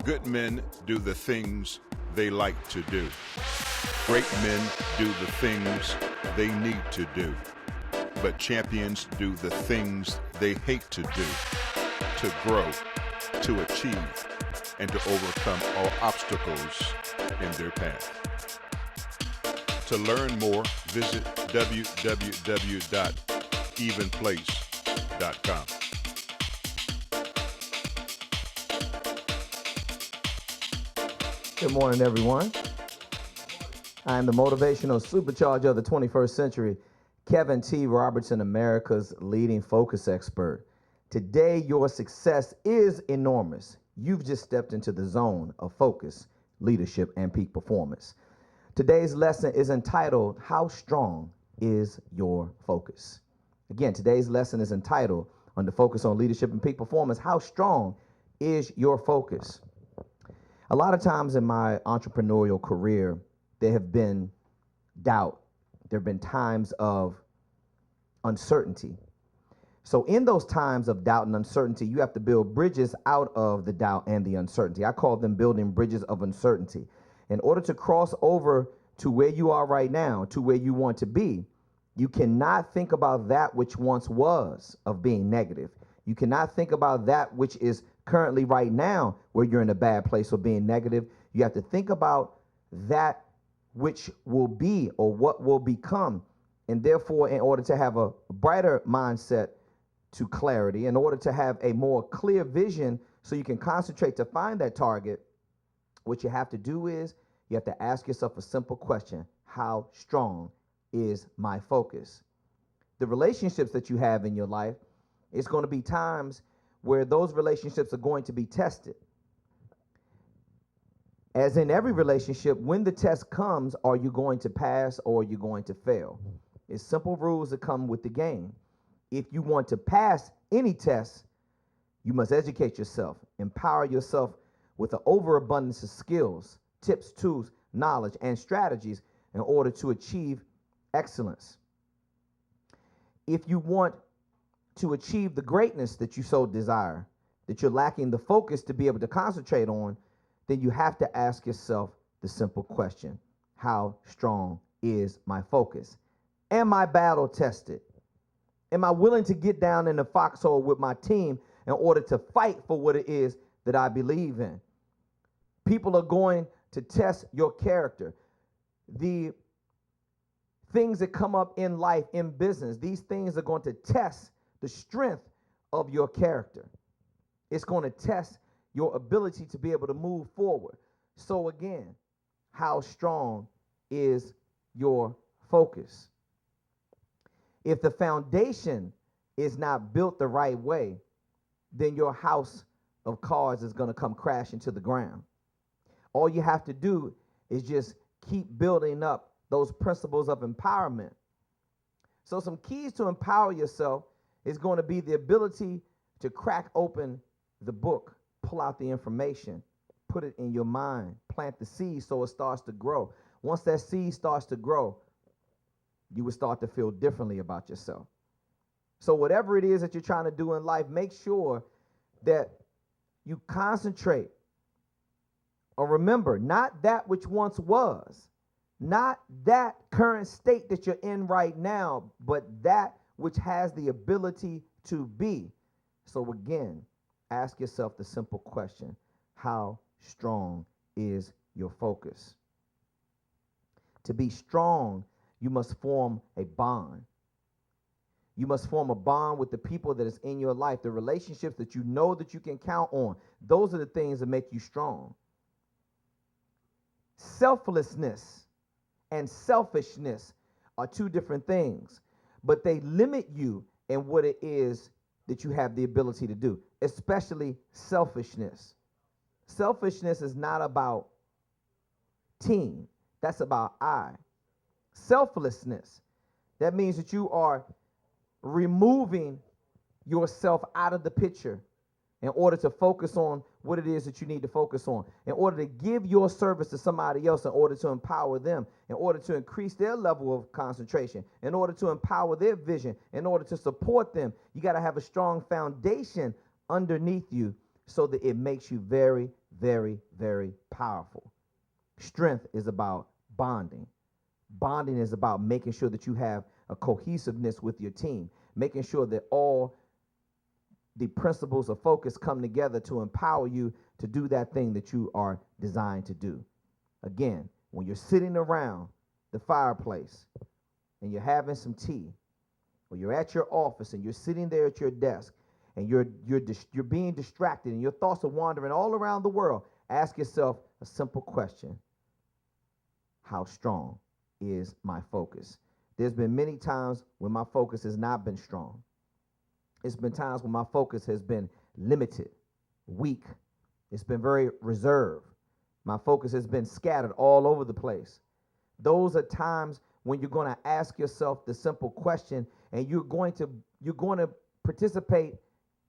Good men do the things they like to do. Great men do the things they need to do. But champions do the things they hate to do, to grow, to achieve, and to overcome all obstacles in their path. To learn more, visit www.evenplace.com. Good morning, everyone. I am the motivational supercharger of the 21st century, Kevin T. Robertson, America's leading focus expert. Today, your success is enormous. You've just stepped into the zone of focus, leadership, and peak performance. Today's lesson is entitled, How Strong is Your Focus? Again, today's lesson is entitled, under Focus on Leadership and Peak Performance, How Strong is Your Focus? A lot of times in my entrepreneurial career, there have been doubt. There have been times of uncertainty. So in those times of doubt and uncertainty, you have to build bridges out of the doubt and the uncertainty. I call them building bridges of uncertainty. In order to cross over to where you are right now, to where you want to be, you cannot think about that which once was of being negative. You cannot think about that which is currently right now where you're in a bad place or being negative. You have to think about that which will be or what will become. And therefore, in order to have a brighter mindset to clarity, in order to have a more clear vision so you can concentrate to find that target, what you have to do is you have to ask yourself a simple question. How strong is my focus? The relationships that you have in your life, it's going to be times where those relationships are going to be tested. As in every relationship, when the test comes, are you going to pass or are you going to fail? It's simple rules that come with the game. If you want to pass any test, you must educate yourself, empower yourself with an overabundance of skills, tips, tools, knowledge, and strategies in order to achieve excellence. If you want to achieve the greatness that you so desire, that you're lacking the focus to be able to concentrate on, then you have to ask yourself the simple question, how strong is my focus? Am I battle tested? Am I willing to get down in the foxhole with my team in order to fight for what it is that I believe in? People are going to test your character. The things that come up in life, in business, these things are going to test the strength of your character. It's going to test your ability to be able to move forward. So again, how strong is your focus? If the foundation is not built the right way, then your house of cards is going to come crashing to the ground. All you have to do is just keep building up those principles of empowerment. So some keys to empower yourself is going to be the ability to crack open the book, pull out the information, put it in your mind, plant the seed so it starts to grow. Once that seed starts to grow, you will start to feel differently about yourself. So whatever it is that you're trying to do in life, make sure that you concentrate or remember not that which once was, not that current state that you're in right now, but that which has the ability to be. So again, ask yourself the simple question, how strong is your focus? To be strong, you must form a bond. You must form a bond with the people that is in your life, the relationships that you know that you can count on. Those are the things that make you strong. Selflessness and selfishness are two different things, but they limit you in what it is that you have the ability to do, especially selfishness. Selfishness is not about team. That's about I. Selflessness, that means that you are removing yourself out of the picture in order to focus on what it is that you need to focus on, in order to give your service to somebody else, in order to empower them, in order to increase their level of concentration, in order to empower their vision, in order to support them. You got to have a strong foundation underneath you so that it makes you very, very, very powerful. Strength is about bonding. Bonding is about making sure that you have a cohesiveness with your team, making sure that all the principles of focus come together to empower you to do that thing that you are designed to do. Again, when you're sitting around the fireplace and you're having some tea, or you're at your office and you're sitting there at your desk and you're being distracted and your thoughts are wandering all around the world, ask yourself a simple question: how strong is my focus? There's been many times when my focus has not been strong. It's been times when my focus has been limited, weak. It's been very reserved. My focus has been scattered all over the place. Those are times when you're going to ask yourself the simple question, and you're going to participate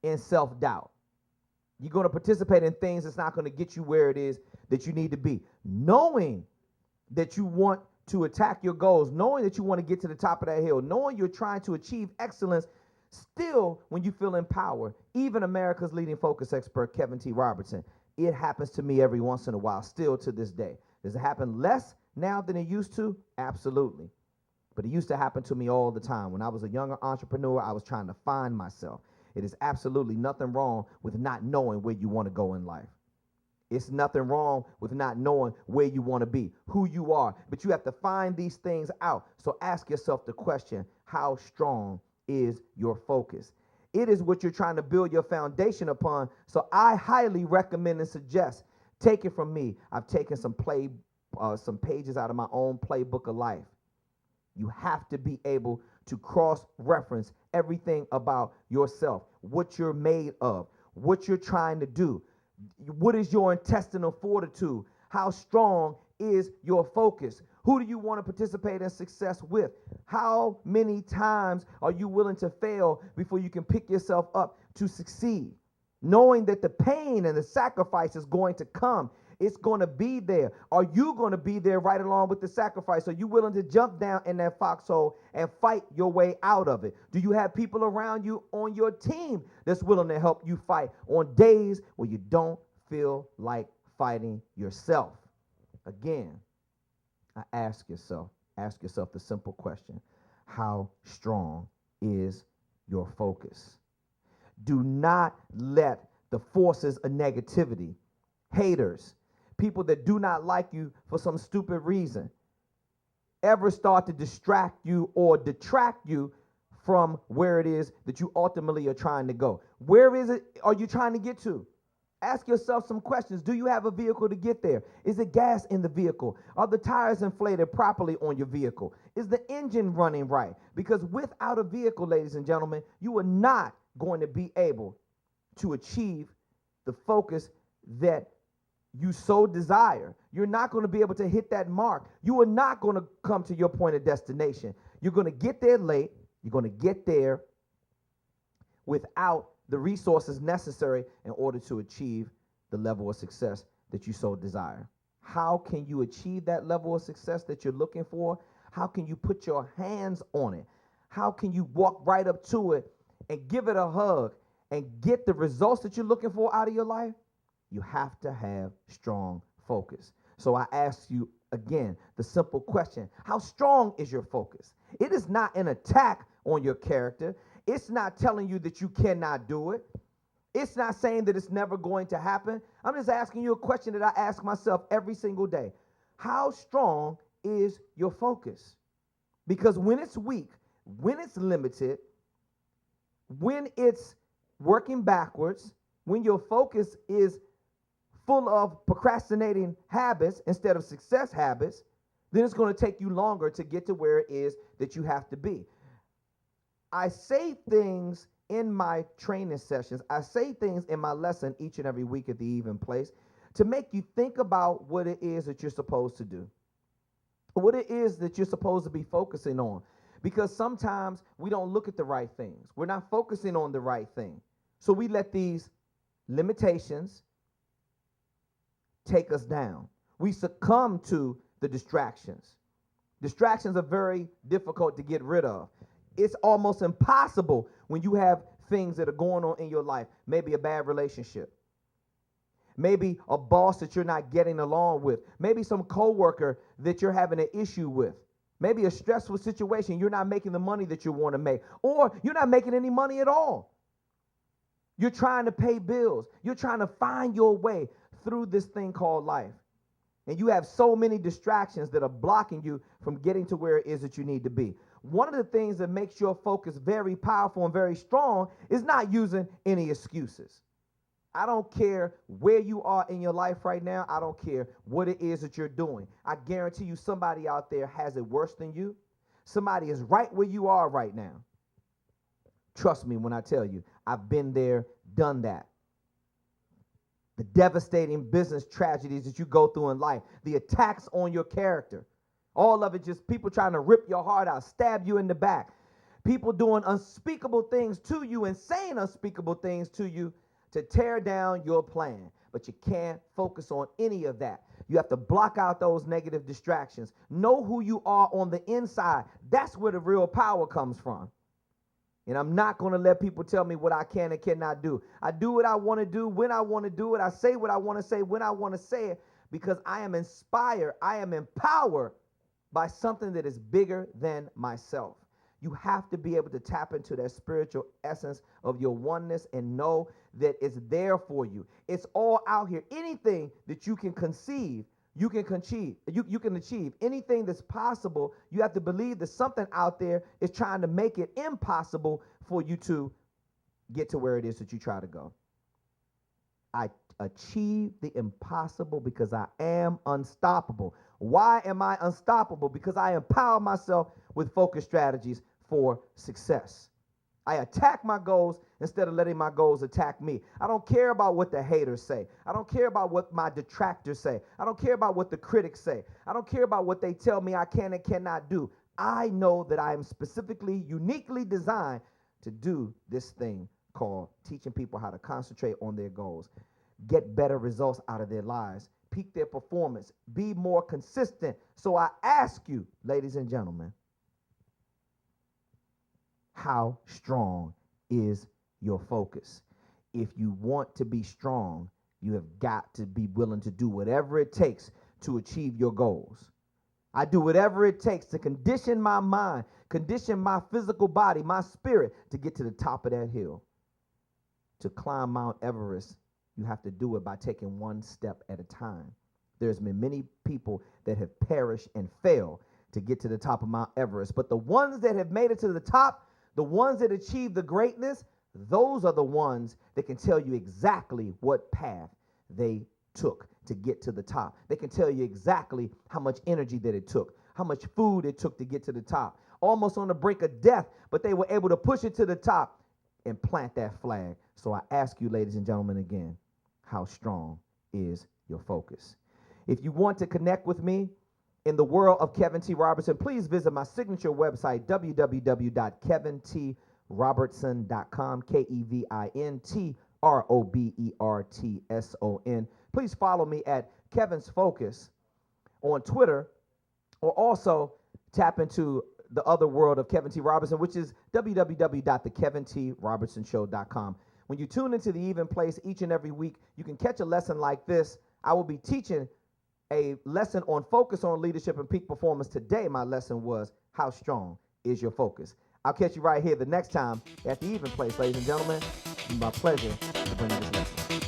in self-doubt. You're going to participate in things that's not going to get you where it is that you need to be. Knowing that you want to attack your goals, knowing that you want to get to the top of that hill, knowing you're trying to achieve excellence, still, when you feel empowered, even America's leading focus expert, Kevin T. Robertson, it happens to me every once in a while, still to this day. Does it happen less now than it used to? Absolutely. But it used to happen to me all the time. When I was a younger entrepreneur, I was trying to find myself. It is absolutely nothing wrong with not knowing where you want to go in life. It's nothing wrong with not knowing where you want to be, who you are. But you have to find these things out. So ask yourself the question: how strong is your focus? It is what you're trying to build your foundation upon. So I highly recommend and suggest, take it from me, I've taken some pages out of my own playbook of life. You have to be able to cross-reference everything about yourself, what you're made of, what you're trying to do. What is your intestinal fortitude? How strong is your focus? Who do you want to participate in success with? How many times are you willing to fail before you can pick yourself up to succeed? Knowing that the pain and the sacrifice is going to come. It's going to be there. Are you going to be there right along with the sacrifice? Are you willing to jump down in that foxhole and fight your way out of it? Do you have people around you on your team that's willing to help you fight on days where you don't feel like fighting yourself? Again, ask yourself the simple question: how strong is your focus? Do not let the forces of negativity, haters, people that do not like you for some stupid reason, ever start to distract you or detract you from where it is that you ultimately are trying to go. Where is it are you trying to get to? Ask yourself some questions. Do you have a vehicle to get there? Is it gas in the vehicle? Are the tires inflated properly on your vehicle? Is the engine running right? Because without a vehicle, ladies and gentlemen, you are not going to be able to achieve the focus that you so desire. You're not going to be able to hit that mark. You are not going to come to your point of destination. You're going to get there late. You're going to get there without the resources necessary in order to achieve the level of success that you so desire. How can you achieve that level of success that you're looking for? How can you put your hands on it? How can you walk right up to it and give it a hug and get the results that you're looking for out of your life? You have to have strong focus. So I ask you again the simple question: how strong is your focus? It is not an attack on your character. It's not telling you that you cannot do it. It's not saying that it's never going to happen. I'm just asking you a question that I ask myself every single day. How strong is your focus? Because when it's weak, when it's limited, when it's working backwards, when your focus is full of procrastinating habits instead of success habits, then it's going to take you longer to get to where it is that you have to be. I say things in my training sessions, I say things in my lesson each and every week at the Even Place to make you think about what it is that you're supposed to do, what it is that you're supposed to be focusing on. Because sometimes we don't look at the right things. We're not focusing on the right thing. So we let these limitations take us down. We succumb to the distractions. Distractions are very difficult to get rid of. It's almost impossible when you have things that are going on in your life, maybe a bad relationship, Maybe a boss that you're not getting along with. Maybe some coworker that you're having an issue with. Maybe a stressful situation. You're not making the money that you want to make, or you're not making any money at all. You're trying to pay bills. You're trying to find your way through this thing called life. And you have so many distractions that are blocking you from getting to where it is that you need to be. One of the things that makes your focus very powerful and very strong is not using any excuses. I don't care where you are in your life right now. I don't care what it is that you're doing. I guarantee you somebody out there has it worse than you. Somebody is right where you are right now. Trust me when I tell you, I've been there, done that. The devastating business tragedies that you go through in life, the attacks on your character, all of it just people trying to rip your heart out, stab you in the back, people doing unspeakable things to you and saying unspeakable things to you to tear down your plan. But you can't focus on any of that. You have to block out those negative distractions. Know who you are on the inside. That's where the real power comes from. And I'm not going to let people tell me what I can and cannot do. I do what I want to do when I want to do it. I say what I want to say when I want to say it, because I am inspired. I am empowered by something that is bigger than myself. You have to be able to tap into that spiritual essence of your oneness and know that it's there for you. It's all out here. Anything that you can conceive, you can achieve. You can achieve anything that's possible. You have to believe that something out there is trying to make it impossible for you to get to where it is that you try to go. I achieve the impossible because I am unstoppable. Why am I unstoppable? Because I empower myself with focused strategies for success. I attack my goals instead of letting my goals attack me. I don't care about what the haters say. I don't care about what my detractors say. I don't care about what the critics say. I don't care about what they tell me I can and cannot do. I know that I am specifically, uniquely designed to do this thing called teaching people how to concentrate on their goals, get better results out of their lives, peak their performance, be more consistent. So I ask you, ladies and gentlemen, how strong is your focus? If you want to be strong, you have got to be willing to do whatever it takes to achieve your goals. I do whatever it takes to condition my mind, condition my physical body, my spirit to get to the top of that hill. To climb Mount Everest, you have to do it by taking one step at a time. There's been many people that have perished and failed to get to the top of Mount Everest, but the ones that have made it to the top, the ones that achieve the greatness, those are the ones that can tell you exactly what path they took to get to the top. They can tell you exactly how much energy that it took, how much food it took to get to the top, almost on the brink of death, but they were able to push it to the top and plant that flag. So I ask you, ladies and gentlemen, again, how strong is your focus? If you want to connect with me in the world of Kevin T. Robertson, please visit my signature website, www.kevintrobertson.com, KevinTrobertson. Please follow me at Kevin's Focus on Twitter, or also tap into the other world of Kevin T. Robertson, which is www.thekevintроbertsonshow.com. When you tune into The Even Place each and every week, you can catch a lesson like this. I will be teaching a lesson on focus on leadership and peak performance. Today, my lesson was, how strong is your focus? I'll catch you right here the next time at The Even Place, ladies and gentlemen. It's my pleasure to bring you this lesson.